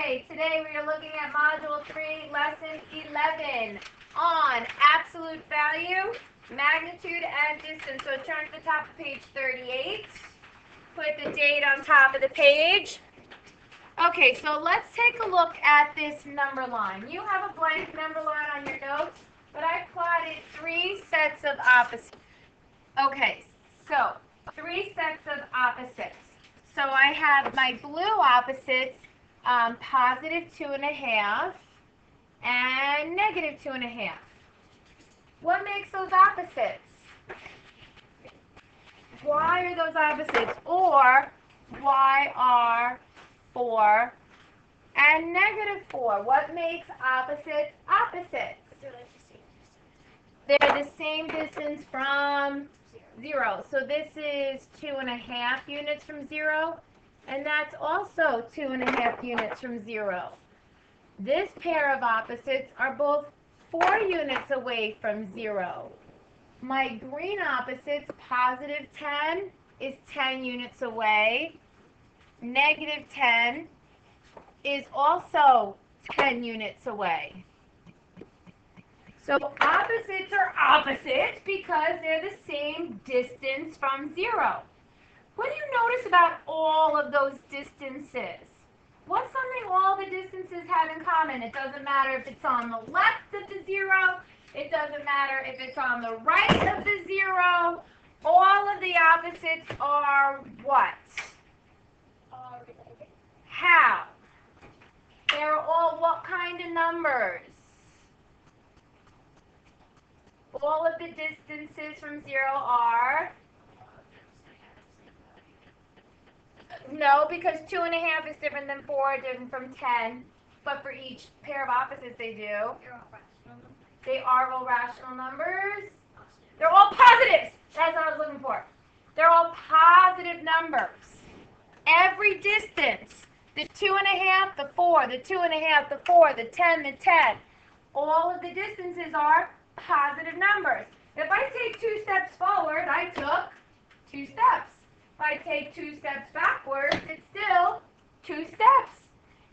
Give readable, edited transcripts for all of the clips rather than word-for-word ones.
Okay, today we are looking at Module 3, Lesson 11 on absolute value, magnitude, and distance. So turn to the top of page 38. Put the date on top of the page. Okay, so let's take a look at this number line. You have a blank number line on your notes, but I plotted 3 sets of opposites. Okay, so 3 sets of opposites. So I have my blue opposites, positive 2.5 and negative 2.5. What makes those opposites? Why are those opposites? Or why are 4 and negative 4? What makes opposites opposites? They're the same distance from 0. So this is 2.5 units from 0, and that's also 2.5 units from 0. This pair of opposites are both 4 units away from 0. My green opposites, positive 10, is 10 units away. Negative 10 is also 10 units away. So opposites are opposites because they're the same distance from 0. What do you notice about all of those distances? What's something all the distances have in common? It doesn't matter if it's on the left of the 0. It doesn't matter if it's on the right of the 0. All of the opposites are what? How? They're all what kind of numbers? All of the distances from 0 are? No, because 2.5 is different than 4, different from 10. But for each pair of opposites, they do. They are all rational numbers. They're all positives. That's what I was looking for. They're all positive numbers. Every distance, the 2.5, the 4, the 2.5, the 4, the 10, the 10, all of the distances are positive numbers. If I take 2 steps forward, I took 2 steps. If I take 2 steps backwards, it's still 2 steps.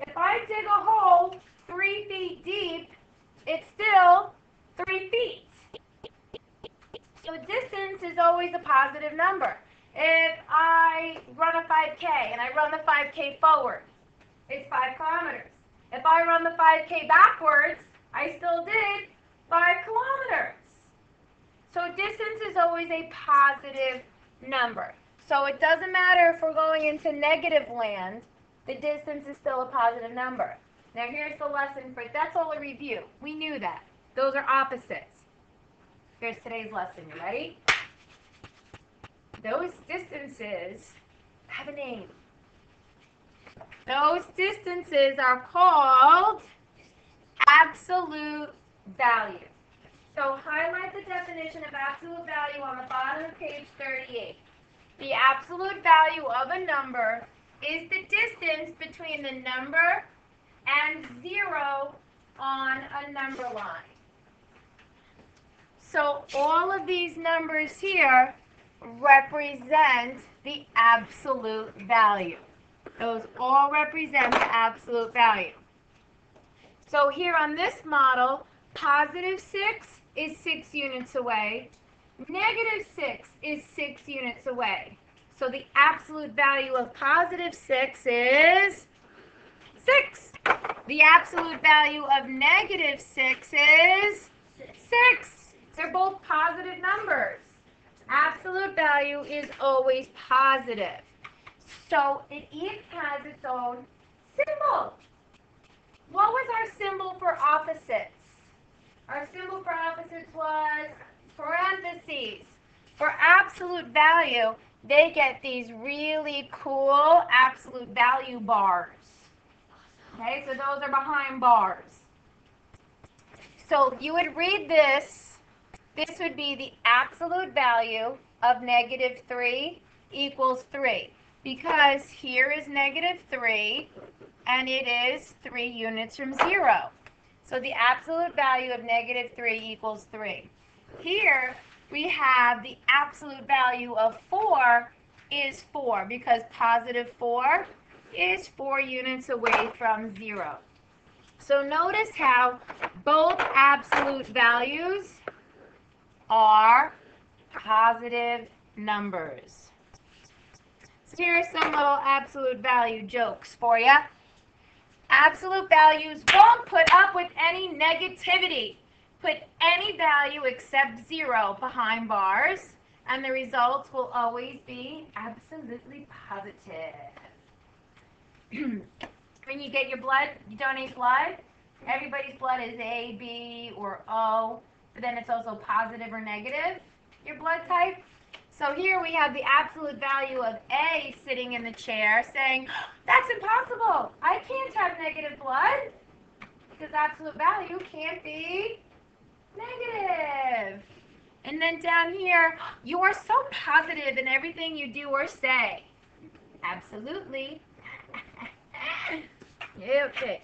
If I dig a hole 3 feet deep, it's still 3 feet. So distance is always a positive number. If I run a 5K and I run the 5K forward, it's 5 kilometers. If I run the 5K backwards, I still did 5 kilometers. So distance is always a positive number. So it doesn't matter if we're going into negative land, the distance is still a positive number. Now here's the lesson for, that's all a review. We knew that. Those are opposites. Here's today's lesson. You ready? Those distances have a name. Those distances are called absolute value. So highlight the definition of absolute value on the bottom of page 38. The absolute value of a number is the distance between the number and 0 on a number line. So all of these numbers here represent the absolute value. Those all represent the absolute value. So here on this model, positive 6 is 6 units away. Negative 6 is 6 units away. So the absolute value of positive 6 is 6. The absolute value of negative 6 is 6. They're both positive numbers. Absolute value is always positive. So it each has its own symbol. What was our symbol for opposites? Our symbol for opposites was parentheses. For absolute value, they get these really cool absolute value bars. Okay, so those are behind bars. So you would read this. This would be the absolute value of negative 3 equals 3. Because here is negative 3, and it is 3 units from 0. So the absolute value of negative 3 equals 3. Here we have the absolute value of 4 is 4, because positive 4 is 4 units away from 0. So notice how both absolute values are positive numbers. So here are some little absolute value jokes for you. Absolute values won't put up with any negativity. Put any value except 0 behind bars, and the results will always be absolutely positive. When you get your blood, you donate blood, everybody's blood is A, B, or O, but then it's also positive or negative, your blood type. So here we have the absolute value of A sitting in the chair saying, that's impossible. I can't have negative blood because absolute value can't be negative. And then down here, you are so positive in everything you do or say. Absolutely. Okay.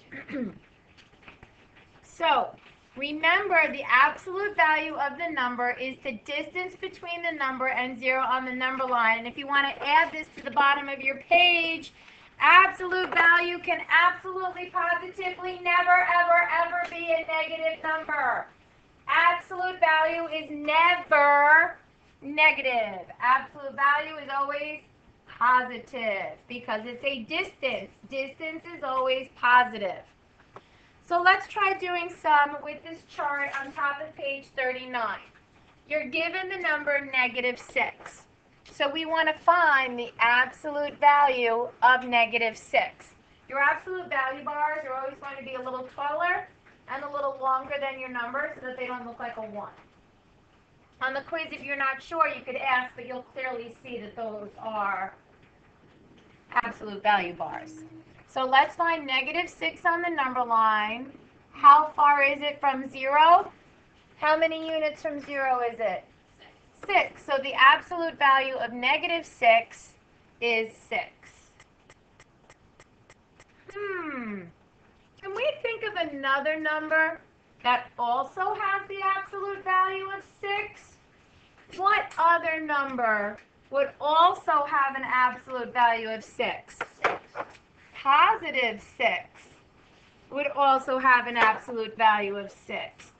So, remember, the absolute value of the number is the distance between the number and 0 on the number line. And if you want to add this to the bottom of your page, absolute value can absolutely, positively never, ever, ever be a negative number. Absolute value is never negative. Absolute value is always positive because it's a distance. Distance is always positive. So let's try doing some with this chart on top of page 39. You're given the number -6. So we want to find the absolute value of -6. Your absolute value bars are always going to be a little taller and a little longer than your number so that they don't look like a 1. On the quiz, if you're not sure, you could ask, but you'll clearly see that those are absolute value bars. So let's find -6 on the number line. How far is it from 0? How many units from 0 is it? 6. So the absolute value of -6 is 6. Can we think of another number that also has the absolute value of 6? What other number would also have an absolute value of 6? Positive 6 would also have an absolute value of 6.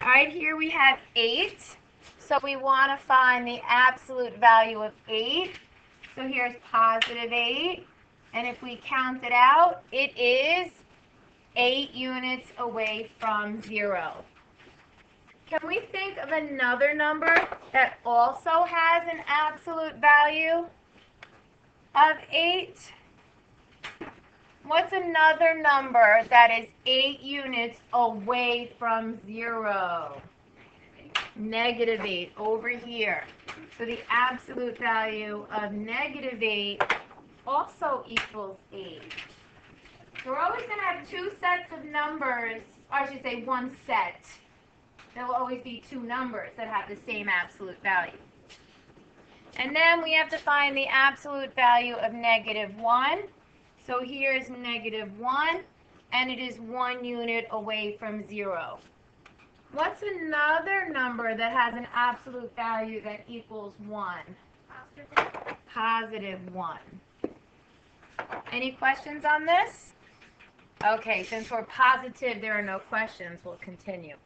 All right, here we have 8. So we want to find the absolute value of 8. So here's positive 8. And if we count it out, it is 8 units away from 0. Can we think of another number that also has an absolute value of 8? What's another number that is 8 units away from 0? -8 over here. So the absolute value of -8 also equals 8. So we're always going to have 2 sets of numbers, or I should say 1 set. There will always be 2 numbers that have the same absolute value. And then we have to find the absolute value of -1. So here's -1, and it is 1 unit away from 0. What's another number that has an absolute value that equals 1? Positive 1. Any questions on this? Okay, since we're positive there are no questions, we'll continue.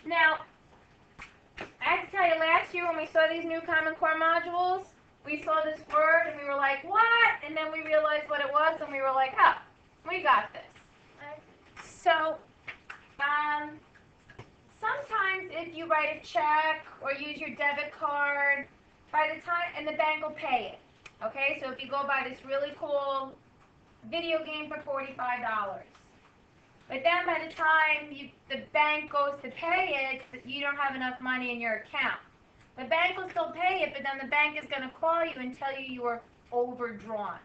Now, I have to tell you, last year when we saw these new Common Core modules, we saw this word and we were like, what? And then we realized what it was and we were like, oh, we got this. So, sometimes if you write a check or use your debit card, by the time, and the bank will pay it. Okay, so if you go buy this really cool video game for $45, but then by the time the bank goes to pay it, you don't have enough money in your account. The bank will still pay it, but then the bank is going to call you and tell you were overdrawn,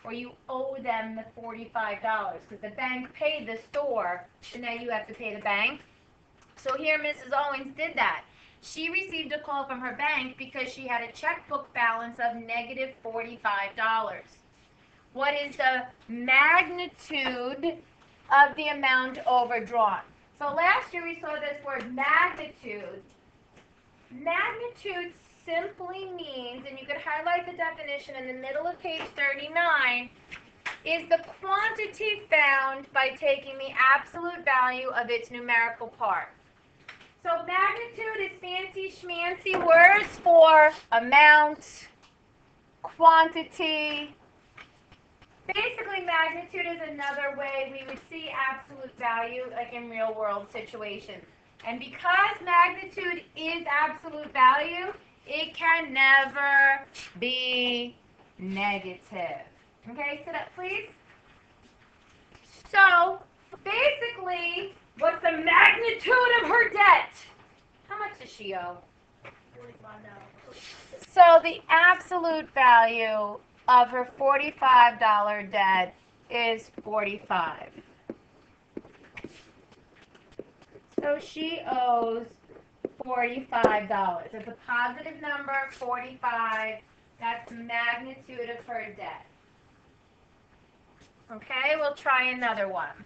or you owe them the $45 because the bank paid the store, and now you have to pay the bank. So here Mrs. Owens did that. She received a call from her bank because she had a checkbook balance of -$45. What is the magnitude of the amount overdrawn? So last year we saw this word magnitude. Magnitude simply means, and you could highlight the definition in the middle of page 39, is the quantity found by taking the absolute value of its numerical part. So magnitude is fancy schmancy words for amount, quantity. Basically, magnitude is another way we would see absolute value, like in real world situations. And because magnitude is absolute value, it can never be negative. Okay, sit up, please. So, basically, what's the magnitude of her debt? How much does she owe? So, the absolute value of her $45 debt is $45. So she owes $45. It's a positive number, 45. That's the magnitude of her debt. Okay, we'll try another one.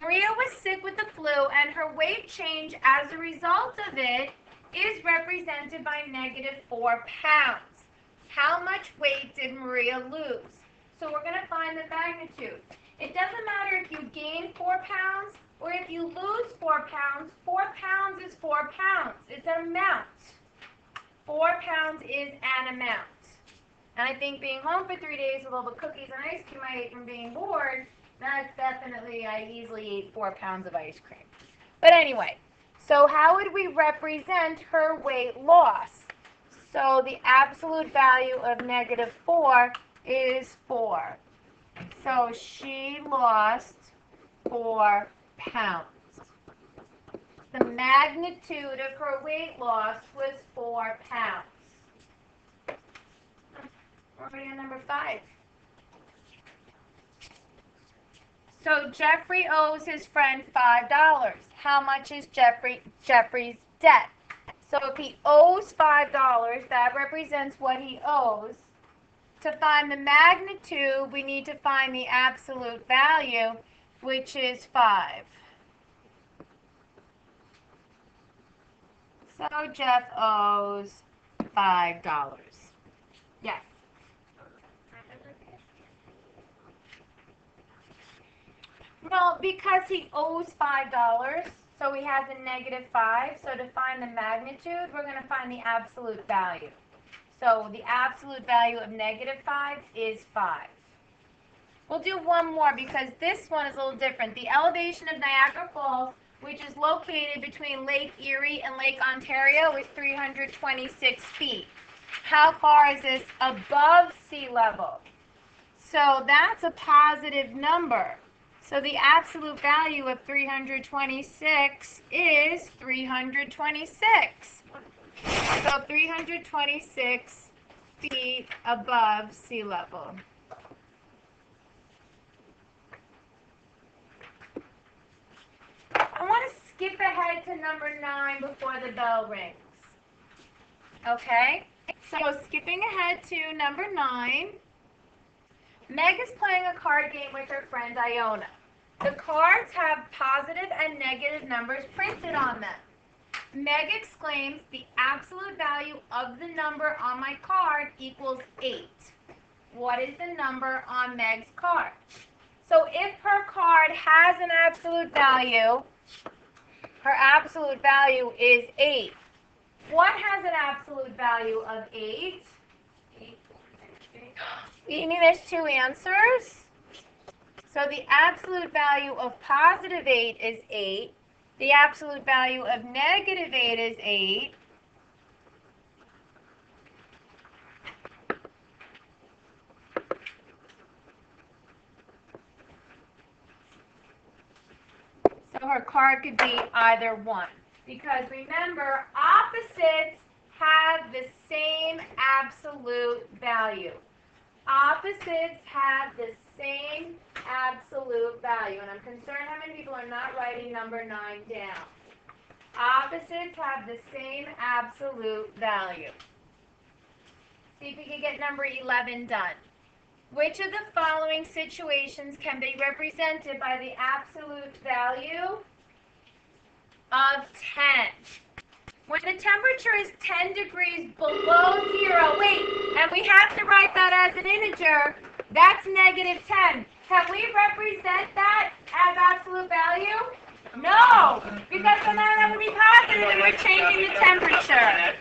Maria was sick with the flu, and her weight change as a result of it is represented by -4 pounds. How much weight did Maria lose? So we're going to find the magnitude. It doesn't matter if you gain 4 pounds or if you lose 4 pounds. 4 pounds is 4 pounds. It's an amount. 4 pounds is an amount. And I think being home for 3 days with all the cookies and ice cream I ate from being bored, that's definitely, I easily ate 4 pounds of ice cream. But anyway, so how would we represent her weight loss? So the absolute value of -4 is 4. So she lost 4 pounds. The magnitude of her weight loss was 4 pounds. We're already on number 5. So Jeffrey owes his friend $5. How much is Jeffrey's debt? So if he owes $5, that represents what he owes. To find the magnitude, we need to find the absolute value, which is 5. So Jeff owes $5. Yes. Well, because he owes $5, so he has a -5. So to find the magnitude, we're going to find the absolute value. So the absolute value of -5 is 5. We'll do one more because this one is a little different. The elevation of Niagara Falls, which is located between Lake Erie and Lake Ontario, is 326 feet. How far is this above sea level? So that's a positive number. So the absolute value of 326 is 326. So 326 feet above sea level. I want to skip ahead to number 9 before the bell rings. Okay? So skipping ahead to number 9. Meg is playing a card game with her friend Iona. The cards have positive and negative numbers printed on them. Meg exclaims, "The absolute value of the number on my card equals 8. What is the number on Meg's card? So if her card has an absolute value, her absolute value is 8. What has an absolute value of 8? You mean there's 2 answers? So the absolute value of positive 8 is 8. The absolute value of negative 8 is 8. So her card could be either one. Because remember, opposites have the same absolute value. Opposites have the same absolute value. And I'm concerned how many people are not writing number 9 down. Opposites have the same absolute value. See if we can get number 11 done. Which of the following situations can be represented by the absolute value of 10. When the temperature is 10 degrees below 0, wait, and we have to write that as an integer, that's negative 10. Can we represent that as absolute value? No, because then that would be positive and we're changing the temperature.